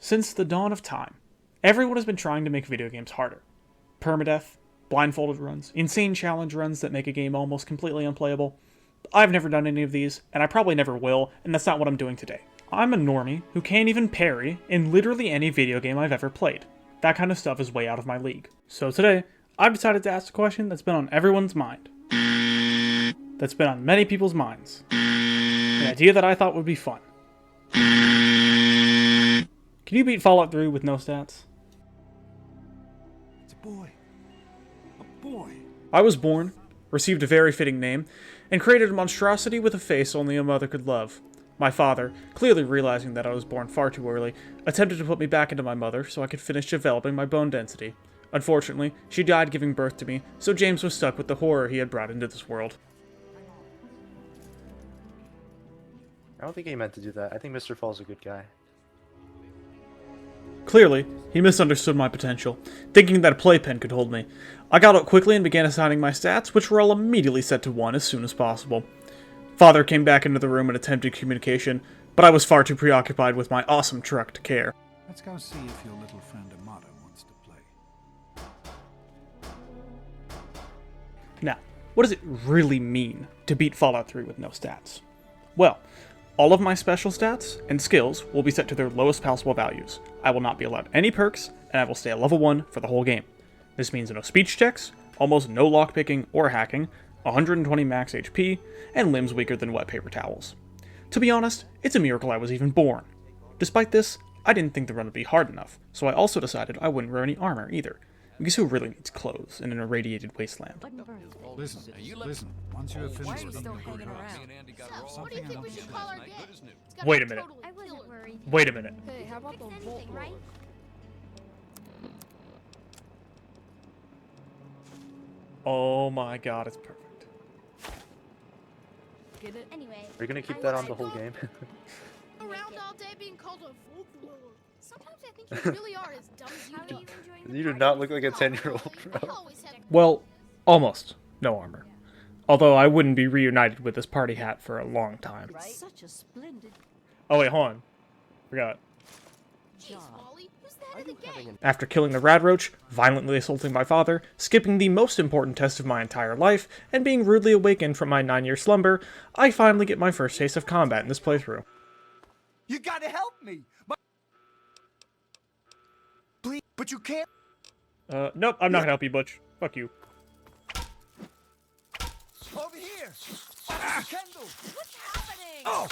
Since the dawn of time, everyone has been trying to make video games harder. Permadeath, blindfolded runs, insane challenge runs that make a game almost completely unplayable. I've never done any of these, and I probably never will, and that's not what I'm doing today. I'm a normie who can't even parry in literally any video game I've ever played. That kind of stuff is way out of my league. So today, I've decided to ask a question that's been on everyone's mind. That's been on many people's minds. An idea that I thought would be fun. Can you beat Fallout 3 with no stats? It's a boy. A boy. I was born, received a very fitting name, and created a monstrosity with a face only a mother could love. My father, clearly realizing that I was born far too early, attempted to put me back into my mother so I could finish developing my bone density. Unfortunately, she died giving birth to me, so James was stuck with the horror he had brought into this world. I don't think he meant to do that. I think Mr. Fall's a good guy. Clearly, he misunderstood my potential, thinking that a playpen could hold me. I got out quickly and began assigning my stats, which were all immediately set to 1 as soon as possible. Father came back into the room and attempted communication, but I was far too preoccupied with my awesome truck to care. Let's go see if your little friend Amado wants to play. Now, what does it really mean to beat Fallout 3 with no stats? Well, all of my special stats and skills will be set to their lowest possible values. I will not be allowed any perks, and I will stay at level 1 for the whole game. This means no speech checks, almost no lockpicking or hacking, 120 max HP, and limbs weaker than wet paper towels. To be honest, it's a miracle I was even born. Despite this, I didn't think the run would be hard enough, so I also decided I wouldn't wear any armor either, because who really needs clothes in an irradiated wasteland? Listen. Once you have finished being a good host, So, what do you think we should call our game? Wait a minute. I wasn't worried. Wait a minute. Hey, how about the Volt right? Oh my god, it's perfect. Get it? Anyway. Are you gonna keep that on the whole game? Around all day being called a folklore. Sometimes I think you really are as dumb as you look. You do not look like a 10-year-old, bro. Well, almost no armor. Although I wouldn't be reunited with this party hat for a long time. Such a splendid Oh wait, hold on. Forgot. Jeez, Wally, who's the head of the gang? After killing the Radroach, violently assaulting my father, skipping the most important test of my entire life, and being rudely awakened from my 9-year slumber, I finally get my first taste of combat in this playthrough. you gotta help me. Please, but you can't. Nope, I'm not gonna help you, Butch. Fuck you. Over here. Kendall. What's happening? Oh.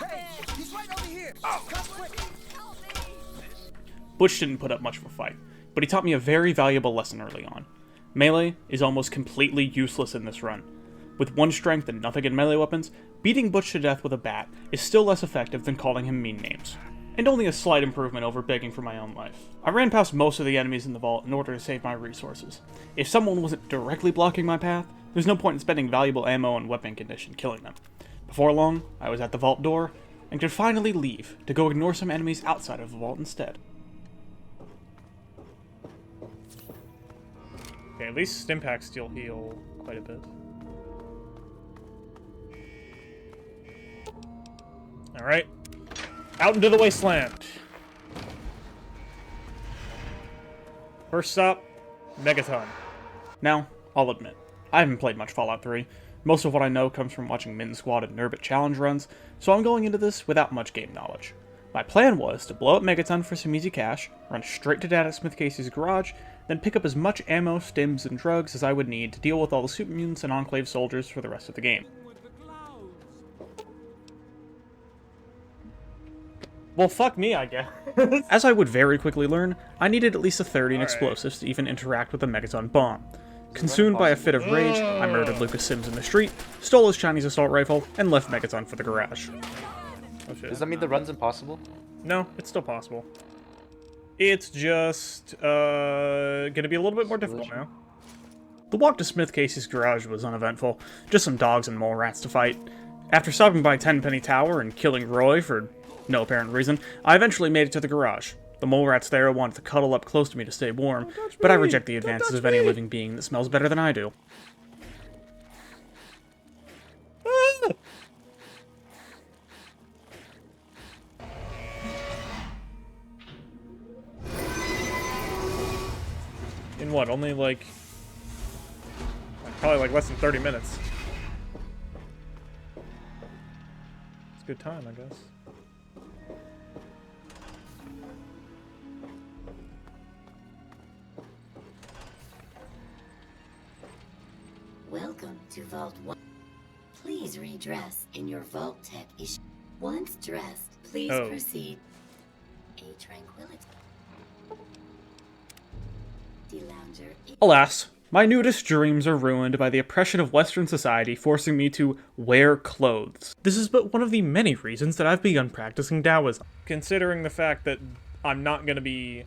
Hey, he's right over here. Oh, come quick. Help me! Butch didn't put up much of a fight, but he taught me a very valuable lesson early on. Melee is almost completely useless in this run. With 1 strength and nothing in melee weapons, beating Butch to death with a bat is still less effective than calling him mean names, and only a slight improvement over begging for my own life. I ran past most of the enemies in the vault in order to save my resources. If someone wasn't directly blocking my path, there's no point in spending valuable ammo and weapon condition killing them. Before long, I was at the vault door, and could finally leave to go ignore some enemies outside of the vault instead. Okay, at least Stimpaks still heal quite a bit. Alright. Out into the wasteland. First stop, Megaton. Now, I'll admit, I haven't played much Fallout 3. Most of what I know comes from watching Min Squad and Nurbit challenge runs, so I'm going into this without much game knowledge. My plan was to blow up Megaton for some easy cash, run straight to Dad at Smith Casey's garage, then pick up as much ammo, stims, and drugs as I would need to deal with all the super mutants and Enclave soldiers for the rest of the game. Well, fuck me, I guess. As I would very quickly learn, I needed at least a 30 in explosives to even interact with the Megaton bomb. Consumed by a fit of rage, I murdered Lucas Sims in the street, stole his Chinese assault rifle, and left Megaton for the garage. Oh shit. Does that mean the run's impossible? No, it's still possible. It's just, gonna be a little bit more difficult now. The walk to Smith Casey's garage was uneventful, just some dogs and mole rats to fight. After stopping by Tenpenny Tower and killing Roy for no apparent reason, I eventually made it to the garage. The mole rats there wanted to cuddle up close to me to stay warm, but I reject the advances of any living being that smells better than I do. what, only like probably like less than 30 minutes. It's a good time, I guess. Welcome to Vault 1. Please redress in your Vault Tech issue. Once dressed, please proceed. A tranquility. Lounger. Alas, my nudist dreams are ruined by the oppression of Western society forcing me to wear clothes. This is but one of the many reasons that I've begun practicing Taoism. Considering the fact that I'm not going to be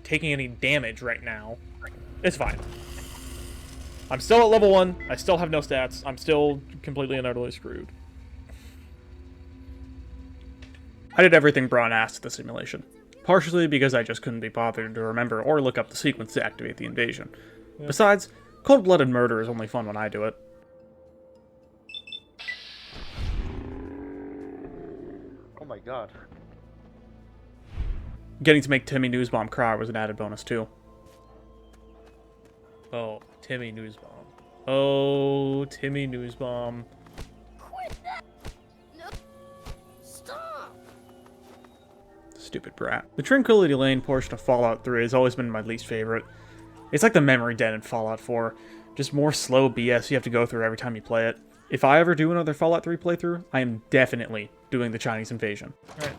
taking any damage right now, it's fine. I'm still at level 1, I still have no stats, I'm still completely and utterly screwed. I did everything Braun asked at the simulation. Partially because I just couldn't be bothered to remember or look up the sequence to activate the invasion. Yeah. Besides, cold-blooded murder is only fun when I do it. Oh my god. Getting to make Timmy Newsbomb cry was an added bonus too. Oh, Timmy Newsbomb. Oh, Timmy Newsbomb. Quit that! No. Stop! Stupid brat. The Tranquility Lane portion of Fallout 3 has always been my least favorite. It's like the memory den in Fallout 4. Just more slow BS you have to go through every time you play it. If I ever do another Fallout 3 playthrough, I am definitely doing the Chinese invasion. Alright.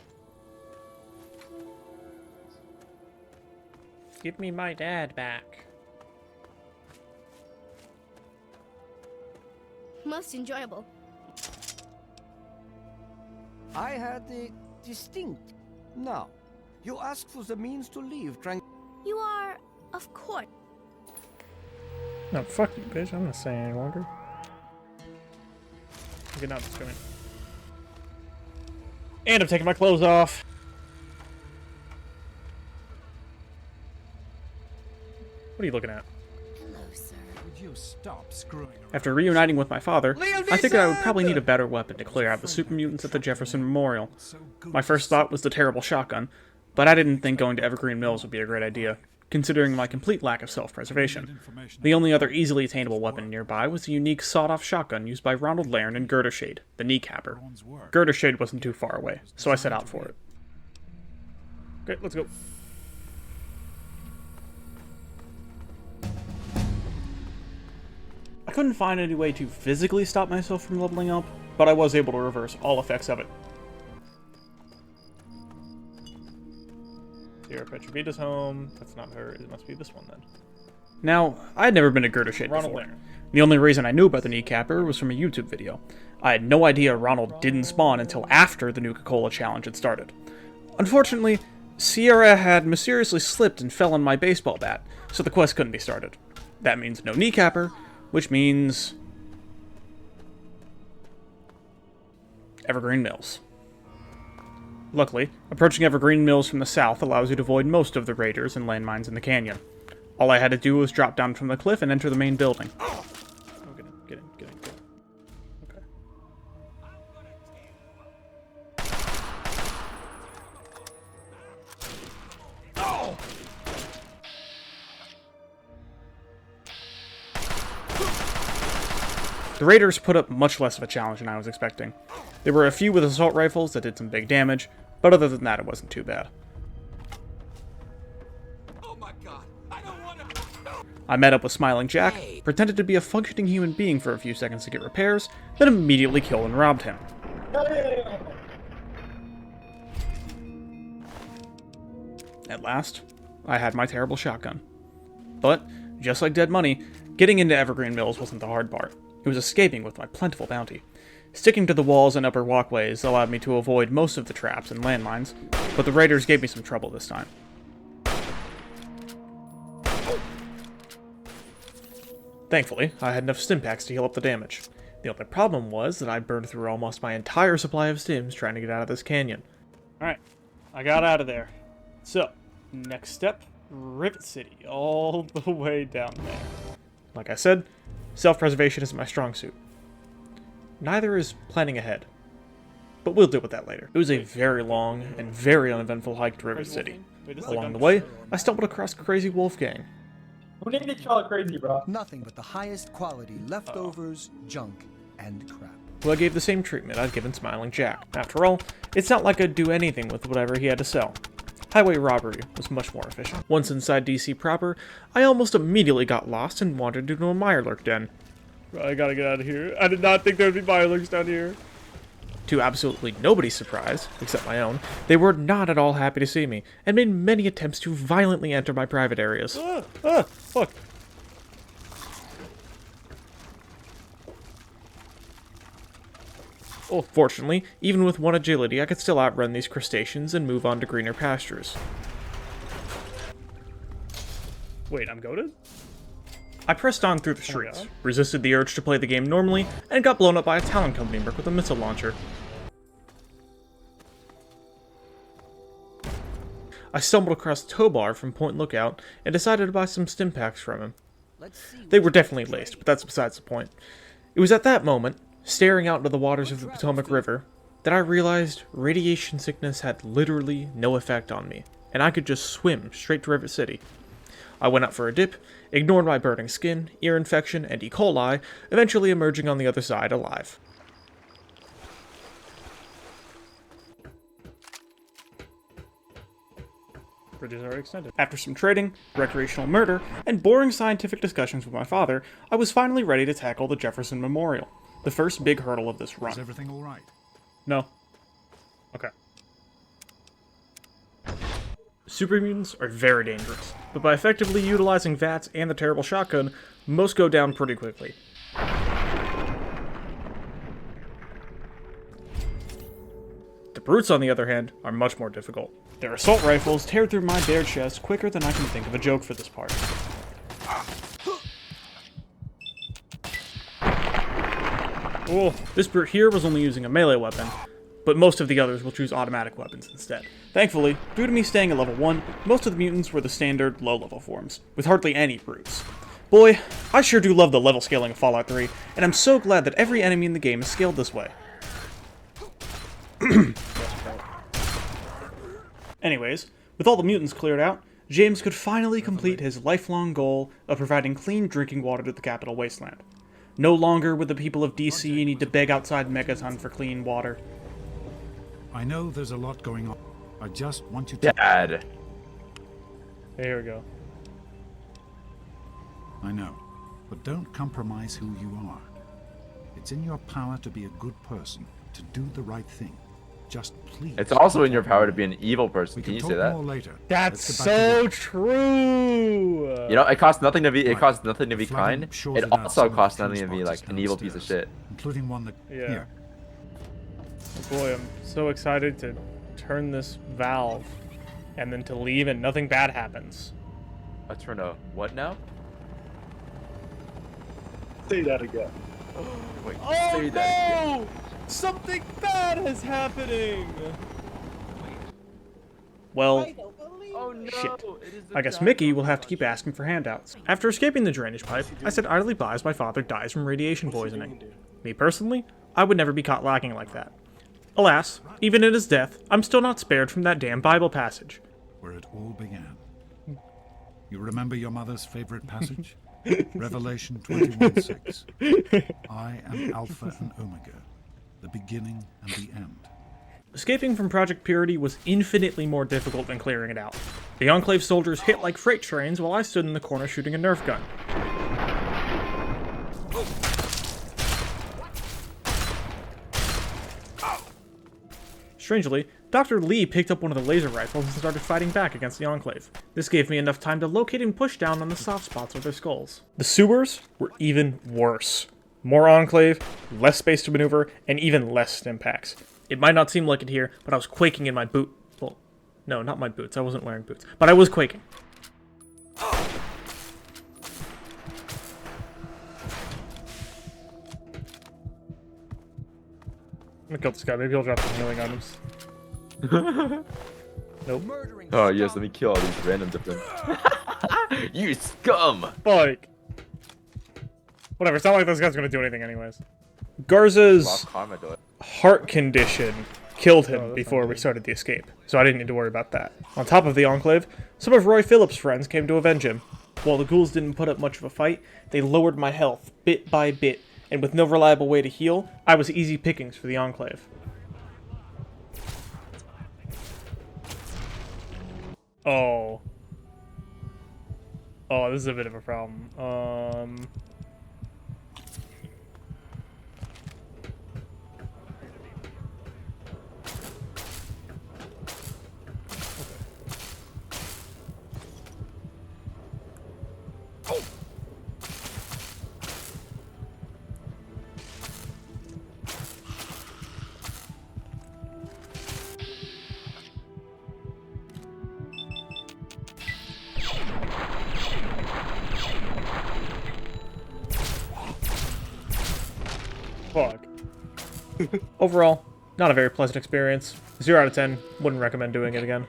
Give me my dad back. Most enjoyable. I had a distinct. Now, you ask for the means to leave. You are, of course. No, fuck you, bitch. I'm not saying any longer. Get out of this. And I'm taking my clothes off. What are you looking at? Hello, sir. Would you stop screwing around? After reuniting with my father, I figured I would probably need a better weapon to clear out the super mutants at the Jefferson Memorial. My first thought was the terrible shotgun, but I didn't think going to Evergreen Mills would be a great idea, considering my complete lack of self-preservation. The only other easily attainable weapon nearby was the unique sawed-off shotgun used by Ronald Lairn in Girdershade, the kneecapper. Girdershade wasn't too far away, so I set out for it. Okay, let's go. I couldn't find any way to physically stop myself from leveling up, but I was able to reverse all effects of it. Sierra Petrovita's home. That's not her. It must be this one then. Now, I had never been to Girdershade before. The only reason I knew about the kneecapper was from a YouTube video. I had no idea Ronald didn't spawn until after the Nuka-Cola challenge had started. Unfortunately, Sierra had mysteriously slipped and fell on my baseball bat, so the quest couldn't be started. That means no kneecapper, which means Evergreen Mills. Luckily, approaching Evergreen Mills from the south allows you to avoid most of the raiders and landmines in the canyon. All I had to do was drop down from the cliff and enter the main building. Oh, get in. Okay. The raiders put up much less of a challenge than I was expecting. There were a few with assault rifles that did some big damage, but other than that it wasn't too bad. Oh my god, I don't want to. I met up with Smiling Jack, pretended to be a functioning human being for a few seconds to get repairs, then immediately killed and robbed him. At last, I had my terrible shotgun. But, just like Dead Money, getting into Evergreen Mills wasn't the hard part. It was escaping with my plentiful bounty. Sticking to the walls and upper walkways allowed me to avoid most of the traps and landmines, but the raiders gave me some trouble this time. Thankfully, I had enough stimpaks to heal up the damage. The only problem was that I burned through almost my entire supply of stims trying to get out of this canyon. Alright, I got out of there. So, next step, Rivet City, all the way down there. Like I said, self-preservation isn't my strong suit. Neither is planning ahead. But we'll deal with that later. It was a very long and very uneventful hike to Rivet City. Along the way, I stumbled across Crazy Wolf Gang. Who named y'all crazy, bro? Nothing but the highest quality leftovers, junk, and crap. Who I gave the same treatment I'd given Smiling Jack. After all, it's not like I'd do anything with whatever he had to sell. Highway robbery was much more efficient. Once inside DC proper, I almost immediately got lost and wandered into a Mirelurk den. I gotta get out of here. I did not think there'd be Mirelurks down here. To absolutely nobody's surprise, except my own, they were not at all happy to see me, and made many attempts to violently enter my private areas. Fuck. Oh, fortunately, even with one agility, I could still outrun these crustaceans and move on to greener pastures. Wait, I'm goated? I pressed on through the streets, resisted the urge to play the game normally, and got blown up by a Talon Company merc with a missile launcher. I stumbled across Tobar from Point Lookout and decided to buy some stim packs from him. They were definitely laced, but that's besides the point. It was at that moment, staring out into the waters of the Potomac River, that I realized radiation sickness had literally no effect on me, and I could just swim straight to River City. I went out for a dip, ignored my burning skin, ear infection, and E. coli, eventually emerging on the other side alive. Bridges are extended. After some trading, recreational murder, and boring scientific discussions with my father, I was finally ready to tackle the Jefferson Memorial, the first big hurdle of this run. Is everything all right? No. Okay. Super mutants are very dangerous, but by effectively utilizing VATS and the terrible shotgun, most go down pretty quickly. The brutes, on the other hand, are much more difficult. Their assault rifles tear through my bare chest quicker than I can think of a joke for this part. Oh, this brute here was only using a melee weapon, but most of the others will choose automatic weapons instead. Thankfully, due to me staying at level 1, most of the mutants were the standard low-level forms, with hardly any brutes. Boy, I sure do love the level scaling of Fallout 3, and I'm so glad that every enemy in the game is scaled this way. Anyways, with all the mutants cleared out, James could finally complete his lifelong goal of providing clean drinking water to the capital wasteland. No longer would the people of DC need to beg outside Megaton for clean water. I know there's a lot going on. I just want you to... Dad. Here we go. I know, but don't compromise who you are. It's in your power to be a good person, to do the right thing. Just please. It's also in your power to be an evil person. Can you say that? More later. That's Let's get back to so work. true. You know, it costs nothing to be. It Right. costs nothing to be Flooding kind. shores It it out also some of the costs fuse nothing to be boxes like an evil piece of downstairs, shit. including one that Yeah. here. Boy, I'm so excited to turn this valve, and then to leave and nothing bad happens. I turn a what now? Say that again. Wait, Oh say that again. no! Something bad is happening! Well, Oh no! shit. It is the I guess giant Mickey will have to keep asking for handouts. After escaping the drainage pipe, I said idly advised my father dies from radiation poisoning. Me personally, I would never be caught lacking like that. Alas, even in his death, I'm still not spared from that damn Bible passage. Where it all began. You remember your mother's favorite passage? Revelation 21:6. I am Alpha and Omega, the beginning and the end. Escaping from Project Purity was infinitely more difficult than clearing it out. The Enclave soldiers hit like freight trains while I stood in the corner shooting a Nerf gun. Strangely, Dr. Lee picked up one of the laser rifles and started fighting back against the Enclave. This gave me enough time to locate and push down on the soft spots of their skulls. The sewers were even worse. More Enclave, less space to maneuver, and even less stim packs. It might not seem like it here, but I was quaking in my boot. Well, no, not my boots. I wasn't wearing boots. But I was quaking. I'm gonna kill this guy. Maybe he'll drop some healing items. Nope. Oh yes, let me kill all these random different. You scum! Fuck. Whatever, it's not like this guy's gonna do anything anyways. Garza's Lost karma to it. heart condition killed him before we started the escape, so I didn't need to worry about that. On top of the Enclave, some of Roy Phillips' friends came to avenge him. While the ghouls didn't put up much of a fight, they lowered my health bit by bit, and with no reliable way to heal, I was easy pickings for the Enclave. Oh. Oh, this is a bit of a problem. Fuck. Overall, not a very pleasant experience. 0 out of 10. Wouldn't recommend doing it again.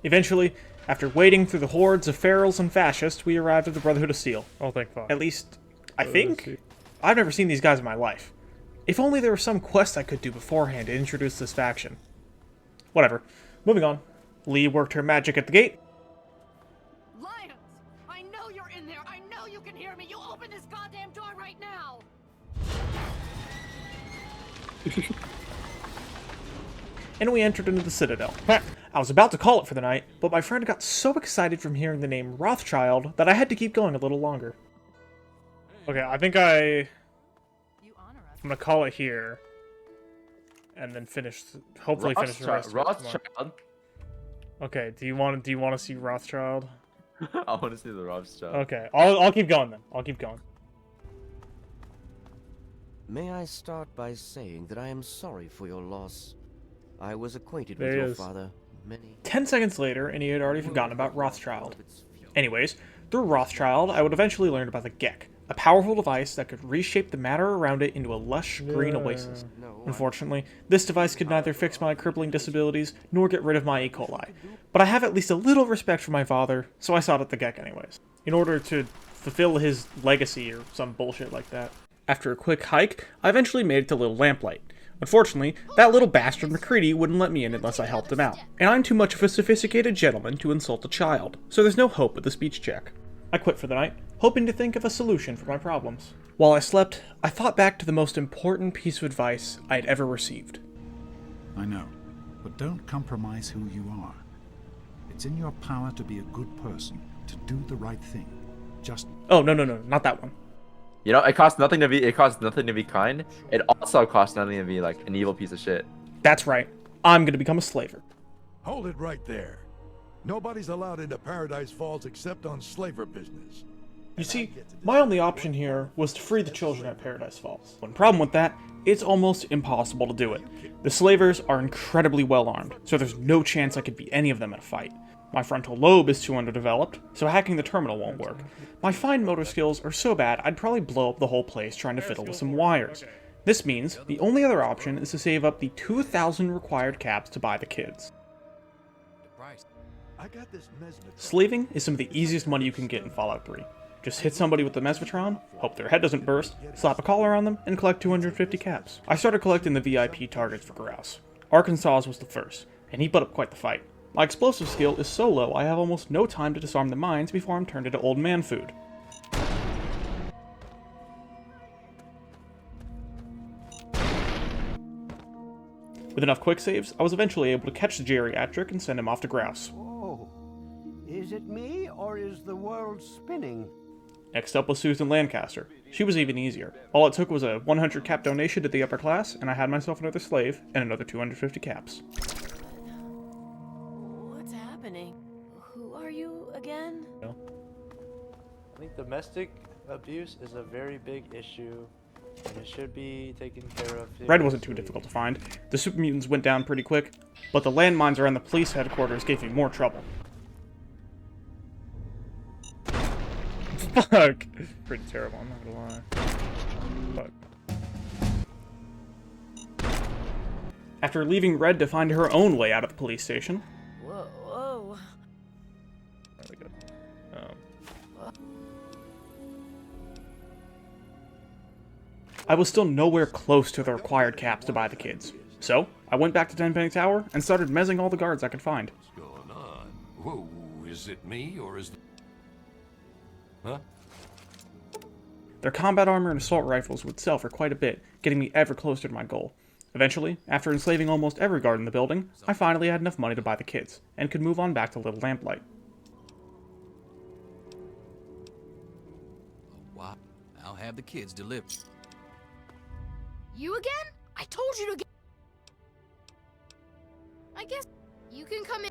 Eventually, after wading through the hordes of ferals and fascists, we arrived at the Brotherhood of Steel. Oh, thank fuck. At least, I think? I've never seen these guys in my life. If only there was some quest I could do beforehand to introduce this faction. Whatever. Moving on. Lee worked her magic at the gate. Lions! I know you're in there! I know you can hear me! You open this goddamn door right now! And we entered into the Citadel. I was about to call it for the night, but my friend got so excited from hearing the name Rothschild that I had to keep going a little longer. Okay, I think I'm gonna call it here. And then finish, hopefully finish the rest. Rothschild. Okay, do you want to see Rothschild? I want to see the Rothschild. Okay, I'll keep going then. I'll keep going. May I start by saying that I am sorry for your loss. I was acquainted There with he your is. father many... 10 seconds later, and he had already forgotten about Rothschild. Anyways, through Rothschild, I would eventually learn about the Gek, a powerful device that could reshape the matter around it into a lush green oasis. Unfortunately, this device could neither fix my crippling disabilities nor get rid of my E. coli, but I have at least a little respect for my father, so I sought out the Gek anyways, in order to fulfill his legacy or some bullshit like that. After a quick hike, I eventually made it to Little Lamplight. Unfortunately, that little bastard McCready wouldn't let me in unless I helped him out, and I'm too much of a sophisticated gentleman to insult a child, so there's no hope with the speech check. I quit for the night, hoping to think of a solution for my problems. While I slept, I thought back to the most important piece of advice I had ever received. I know, but don't compromise who you are. It's in your power to be a good person, to do the right thing. Just... Oh, no, not that one. You know, it costs nothing to be kind. It also costs nothing to be like an evil piece of shit. That's right. I'm gonna become a slaver. Hold it right there. Nobody's allowed into Paradise Falls except on slaver business. You see, my only option here was to free the children at Paradise Falls. One problem with that, it's almost impossible to do it. The slavers are incredibly well armed, so there's no chance I could beat any of them in a fight. My frontal lobe is too underdeveloped, so hacking the terminal won't work. My fine motor skills are so bad I'd probably blow up the whole place trying to fiddle with some wires. This means the only other option is to save up the 2,000 required caps to buy the kids. Slaving is some of the easiest money you can get in Fallout 3. Just hit somebody with the Mesvatron, hope their head doesn't burst, slap a collar on them, and collect 250 caps. I started collecting the VIP targets for Grouse. Arkansas was the first, and he put up quite the fight. My explosive skill is so low I have almost no time to disarm the mines before I'm turned into old man food. With enough quick saves, I was eventually able to catch the geriatric and send him off to Grouse. Oh, is it me or is the world spinning? Next up was Susan Lancaster. She was even easier. All it took was a 100 cap donation to the upper class, and I had myself another slave and another 250 caps. What's happening? Who are you again? I think domestic abuse is a very big issue, and it should be taken care of. Red wasn't too difficult to find. The super mutants went down pretty quick, but the landmines around the police headquarters gave me more trouble. Fuck! Pretty terrible, I'm not gonna lie. Fuck. After leaving Red to find her own way out of the police station. Whoa. Really good. I was still nowhere close to the required caps to buy the kids. So, I went back to Tenpenny Tower and started mezzing all the guards I could find. What's going on? Whoa, is it me or is... Huh? Their combat armor and assault rifles would sell for quite a bit, getting me ever closer to my goal. Eventually, after enslaving almost every guard in the building, I finally had enough money to buy the kids, and could move on back to Little Lamplight. Wow, I'll have the kids delivered. You again? I told you to get... I guess you can come in.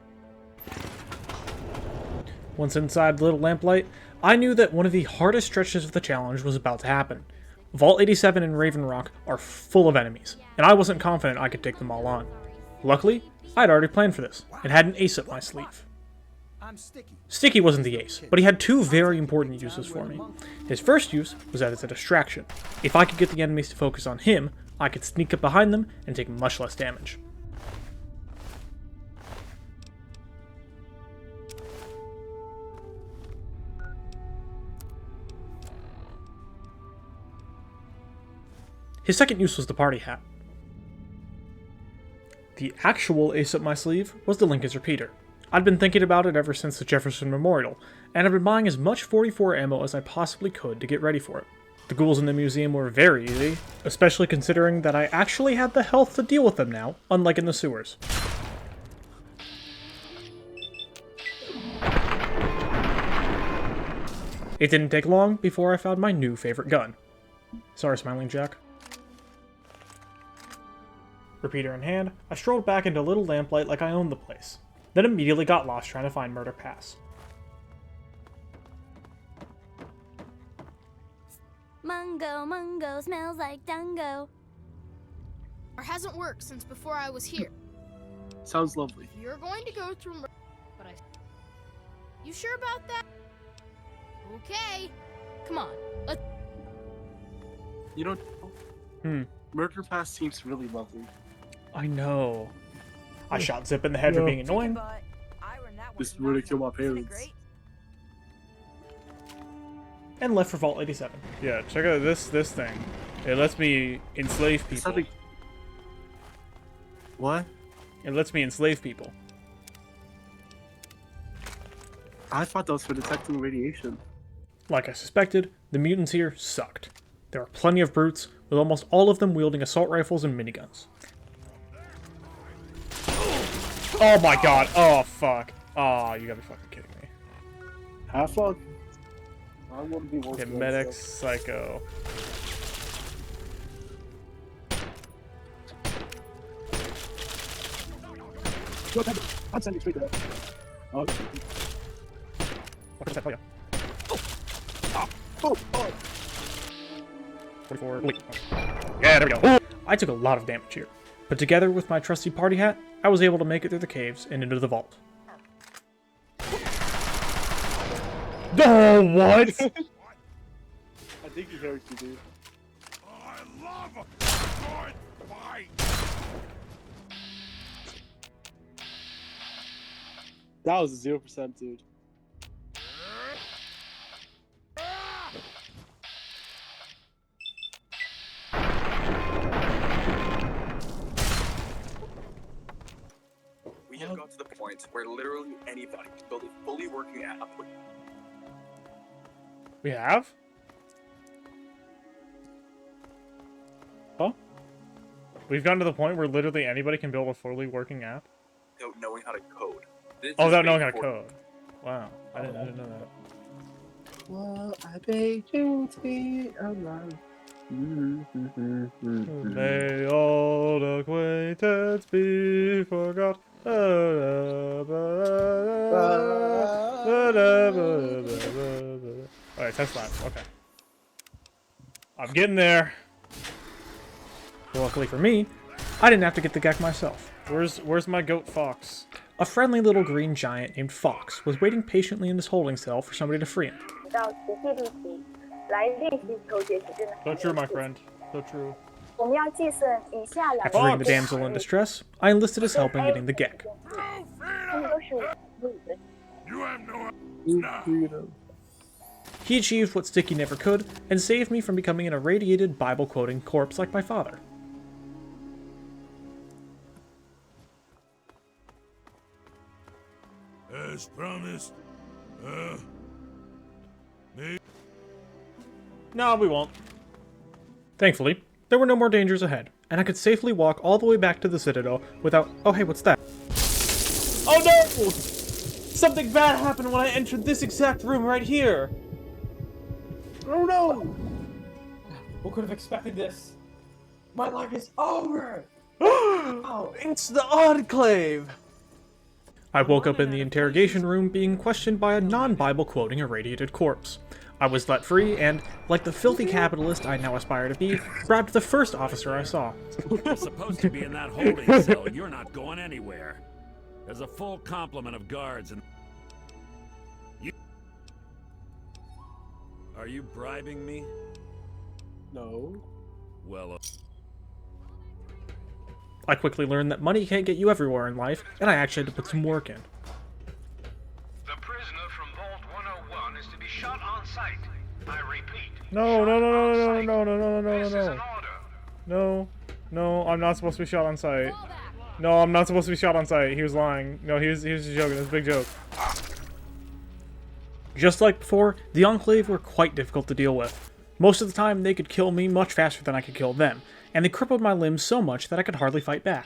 Once inside Little Lamplight, I knew that one of the hardest stretches of the challenge was about to happen. Vault 87 and Raven Rock are full of enemies, and I wasn't confident I could take them all on. Luckily, I had already planned for this, and had an ace up my sleeve. Sticky wasn't the ace, but he had two very important uses for me. His first use was as a distraction. If I could get the enemies to focus on him, I could sneak up behind them and take much less damage. His second use was the party hat. The actual ace up my sleeve was the Lincoln's repeater. I'd been thinking about it ever since the Jefferson Memorial, and I've been buying as much 44 ammo as I possibly could to get ready for it. The ghouls in the museum were very easy, especially considering that I actually had the health to deal with them now, unlike in the sewers. It didn't take long before I found my new favorite gun. Sorry, Smiling Jack. Repeater in hand, I strolled back into Little Lamplight like I owned the place, then immediately got lost trying to find Murder Pass. Mungo, mungo, smells like dungo. Or hasn't worked since before I was here. Sounds lovely. If you're going to go through but I... You sure about that? Okay. Come on, let's... You don't... Murder Pass seems really lovely. I know. I shot Zip in the head for being annoying. This is where to kill my parents. And left for Vault 87. Yeah, check out this thing. It lets me enslave people. What? It lets me enslave people. I thought that was for detecting radiation. Like I suspected, the mutants here sucked. There are plenty of brutes, with almost all of them wielding assault rifles and miniguns. Oh my god, oh fuck. Oh, you gotta be fucking kidding me. Have fun. I want to be Okay, Medic Psycho. I'm sending straight to that. Oh. What is that? Oh, yeah. Oh, oh. 44. Wait. Yeah, there we go. Ooh. I took a lot of damage here, but together with my trusty party hat, I was able to make it through the caves and into the vault. Oh, what? I think you heard you, dude. I love a good fight. That was 0%, dude. We have got to the point where literally anybody can build a fully working app. We have? Huh? We've gotten to the point where literally anybody can build a fully working app? Without knowing how to code. Oh, without knowing how to code. Wow, I didn't know that. Well, I beg you to be alive. May old acquaintance be forgot. Alright, test lab. Okay. I'm getting there. Luckily for me, I didn't have to get the Gek myself. Where's my goat Fox? A friendly little green giant named Fox was waiting patiently in his holding cell for somebody to free him. So true, my friend. So true. After freeing the damsel in distress, I enlisted his help in getting the Gek. You have no... He achieved what Sticky never could, and saved me from becoming an irradiated Bible-quoting corpse like my father. promise. No, we won't. Thankfully, there were no more dangers ahead, and I could safely walk all the way back to the Citadel without— oh hey, what's that? Oh no! Something bad happened when I entered this exact room right here! Oh no! Who could have expected this? My life is over! Oh, it's the Enclave! I woke up in the interrogation room being questioned by a non-Bible quoting irradiated corpse. I was let free and, like the filthy capitalist I now aspire to be, grabbed the first officer I saw. You're supposed to be in that holding cell. You're not going anywhere. There's a full complement of guards and... Are you bribing me? No. Well, I quickly learned that money can't get you everywhere in life, and I actually had to put some work in. The prisoner from Vault 101 is to be shot on sight. I repeat. No, no, no, no, no, no, no, no, no, no, no, no. No, no, I'm not supposed to be shot on sight. No, I'm not supposed to be shot on sight. He was lying. No, he was just joking. It was a big joke. Just like before, the Enclave were quite difficult to deal with. Most of the time, they could kill me much faster than I could kill them, and they crippled my limbs so much that I could hardly fight back.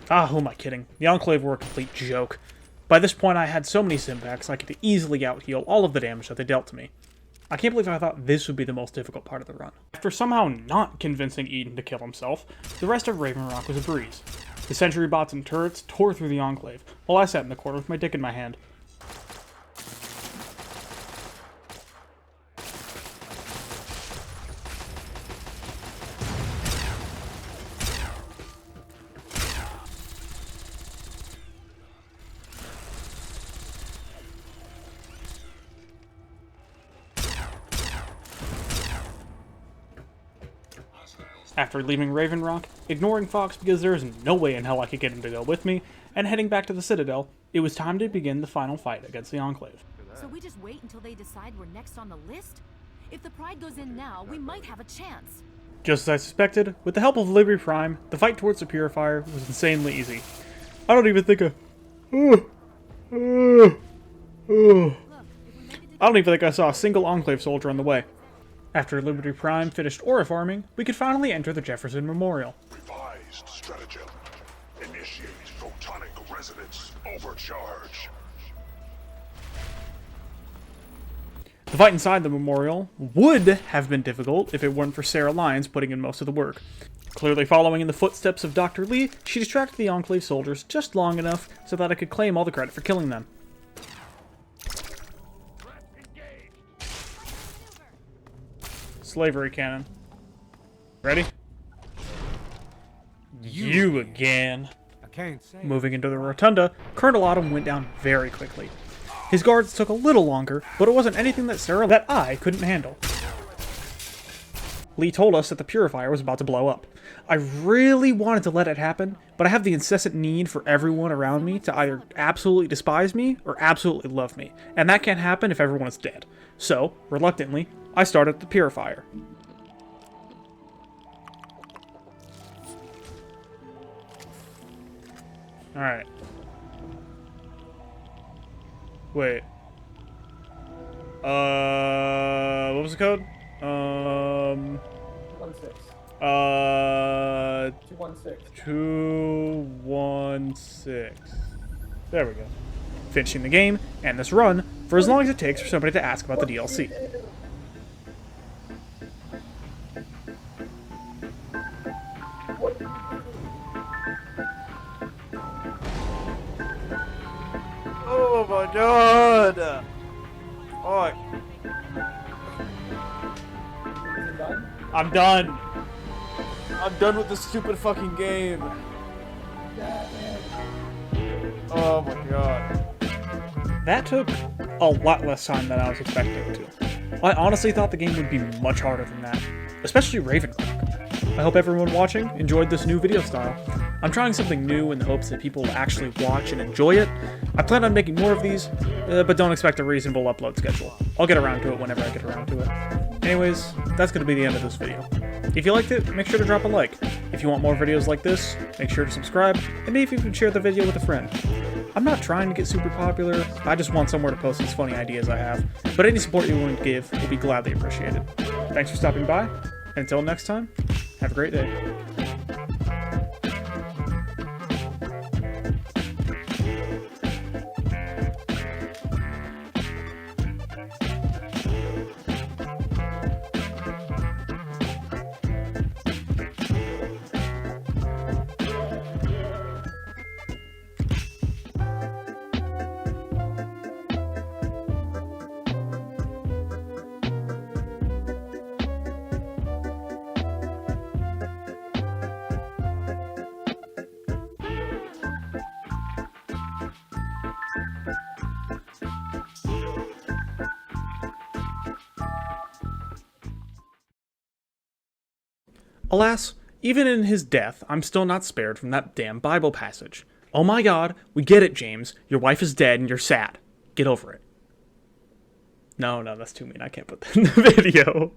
Ah, who am I kidding? The Enclave were a complete joke. By this point, I had so many simpacks I could easily out-heal all of the damage that they dealt to me. I can't believe I thought this would be the most difficult part of the run. After somehow not convincing Eden to kill himself, the rest of Raven Rock was a breeze. The sentry bots and turrets tore through the Enclave, while I sat in the corner with my dick in my hand. After leaving Raven Rock, ignoring Fox because there is no way in hell I could get him to go with me, and heading back to the Citadel, it was time to begin the final fight against the Enclave. So we just wait until they decide we're next on the list? If the Pride goes in now, we might have a chance. Just as I suspected, with the help of Liberty Prime, the fight towards the Purifier was insanely easy. I don't even think I saw a single Enclave soldier on the way. After Liberty Prime finished aura farming, we could finally enter the Jefferson Memorial. Revised stratagem. Initiate photonic resonance overcharge. The fight inside the memorial would have been difficult if it weren't for Sarah Lyons putting in most of the work. Clearly following in the footsteps of Dr. Lee, she distracted the Enclave soldiers just long enough so that I could claim all the credit for killing them. Slavery cannon. Ready? You again. I can't say. Moving into the rotunda, Colonel Autumn went down very quickly. His guards took a little longer, but it wasn't anything that I couldn't handle. Lee told us that the Purifier was about to blow up. I really wanted to let it happen, but I have the incessant need for everyone around me to either absolutely despise me or absolutely love me, and that can't happen if everyone is dead. So, reluctantly, I started the Purifier. Alright. Wait. What was the code? 216. There we go. Finishing the game, and this run, for as long as it takes for somebody to ask about the DLC. Oh my god! Fuck. I'm done. I'm done with this stupid fucking game. Oh my god. That took a lot less time than I was expecting it to. I honestly thought the game would be much harder than that. Especially Raven Rock. I hope everyone watching enjoyed this new video style. I'm trying something new in the hopes that people will actually watch and enjoy it. I plan on making more of these, but don't expect a reasonable upload schedule. I'll get around to it whenever I get around to it. Anyways, that's going to be the end of this video. If you liked it, make sure to drop a like. If you want more videos like this, make sure to subscribe, and maybe even share the video with a friend. I'm not trying to get super popular, I just want somewhere to post these funny ideas I have, but any support you're willing to give will be gladly appreciated. Thanks for stopping by, and until next time, have a great day. Alas, even in his death, I'm still not spared from that damn Bible passage. Oh my god, we get it, James. Your wife is dead and you're sad. Get over it. No, that's too mean. I can't put that in the video.